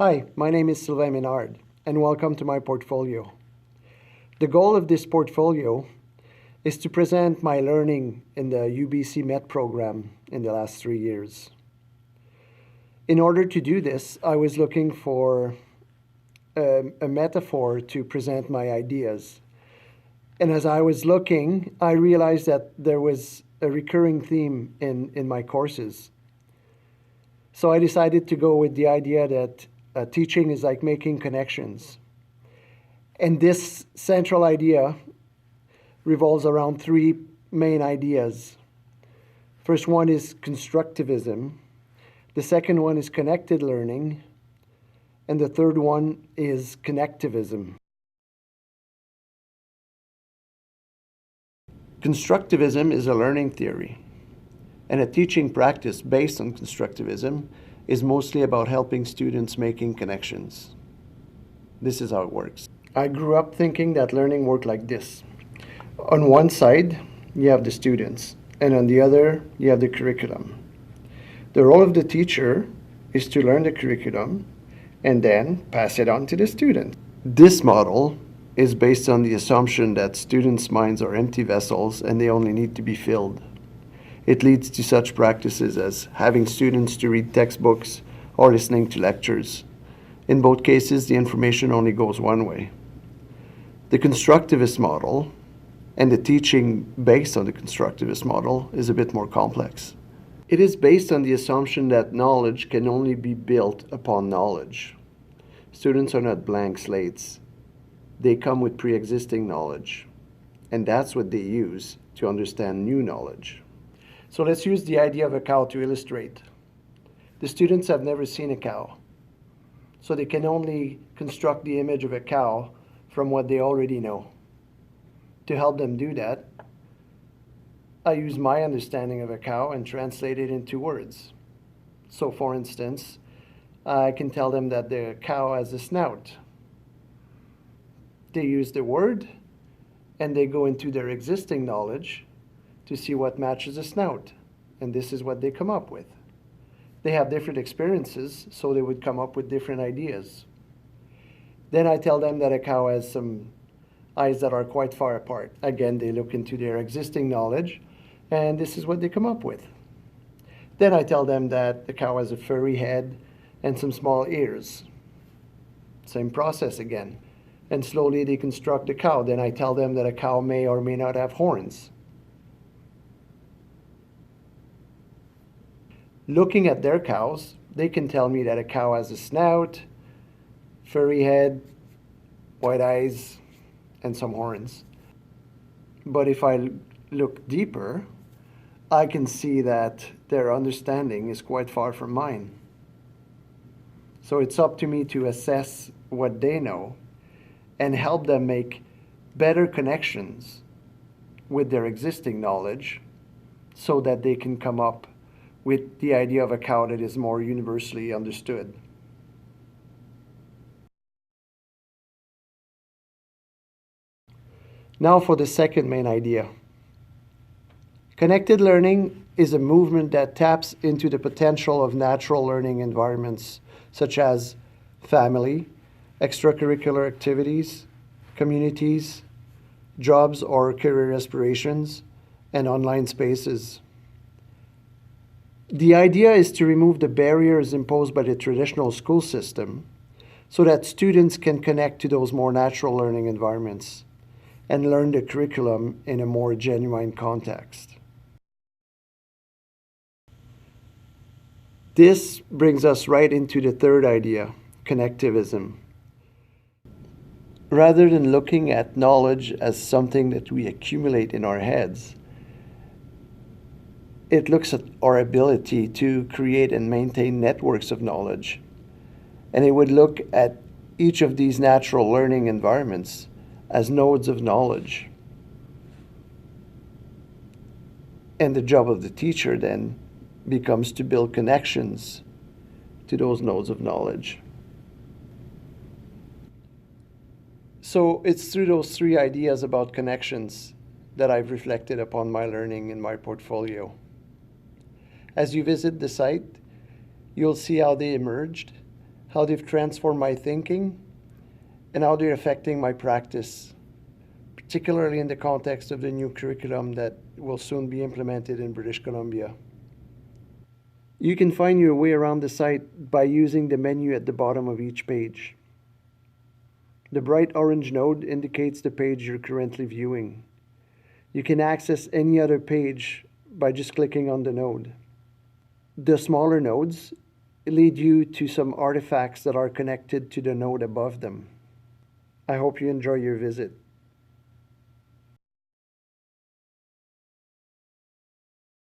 Hi, my name is Sylvain Menard, and welcome to my portfolio. The goal of this portfolio is to present my learning in the UBC MET program in the last 3 years. In order to do this, I was looking for a metaphor to present my ideas. And as I was looking, I realized that there was a recurring theme in my courses. So I decided to go with the idea that teaching is like making connections. And this central idea revolves around three main ideas. First one is constructivism. The second one is connected learning. And the third one is connectivism. Constructivism is a learning theory, and a teaching practice based on constructivism is mostly about helping students making connections. This is how it works. I grew up thinking that learning worked like this. On one side, you have the students, and on the other, you have the curriculum. The role of the teacher is to learn the curriculum and then pass it on to the student. This model is based on the assumption that students' minds are empty vessels and they only need to be filled. It leads to such practices as having students to read textbooks or listening to lectures. In both cases, the information only goes one way. The constructivist model and the teaching based on the constructivist model is a bit more complex. It is based on the assumption that knowledge can only be built upon knowledge. Students are not blank slates. They come with pre-existing knowledge, and that's what they use to understand new knowledge. So let's use the idea of a cow to illustrate. The students have never seen a cow, so they can only construct the image of a cow from what they already know. To help them do that, I use my understanding of a cow and translate it into words. So for instance, I can tell them that the cow has a snout. They use the word and they go into their existing knowledge to see what matches a snout. And this is what they come up with. They have different experiences, so they would come up with different ideas. Then I tell them that a cow has some eyes that are quite far apart. Again, they look into their existing knowledge, and this is what they come up with. Then I tell them that the cow has a furry head and some small ears. Same process again. And slowly they construct the cow. Then I tell them that a cow may or may not have horns. Looking at their cows, they can tell me that a cow has a snout, furry head, white eyes, and some horns. But if I look deeper, I can see that their understanding is quite far from mine. So it's up to me to assess what they know and help them make better connections with their existing knowledge so that they can come up with the idea of a cow that is more universally understood. Now for the second main idea. Connected learning is a movement that taps into the potential of natural learning environments such as family, extracurricular activities, communities, jobs or career aspirations, and online spaces. The idea is to remove the barriers imposed by the traditional school system so that students can connect to those more natural learning environments and learn the curriculum in a more genuine context. This brings us right into the third idea, connectivism. Rather than looking at knowledge as something that we accumulate in our heads, it looks at our ability to create and maintain networks of knowledge. And it would look at each of these natural learning environments as nodes of knowledge. And the job of the teacher then becomes to build connections to those nodes of knowledge. So it's through those three ideas about connections that I've reflected upon my learning in my portfolio. As you visit the site, you'll see how they emerged, how they've transformed my thinking, and how they're affecting my practice, particularly in the context of the new curriculum that will soon be implemented in British Columbia. You can find your way around the site by using the menu at the bottom of each page. The bright orange node indicates the page you're currently viewing. You can access any other page by just clicking on the node. The smaller nodes lead you to some artifacts that are connected to the node above them. I hope you enjoy your visit.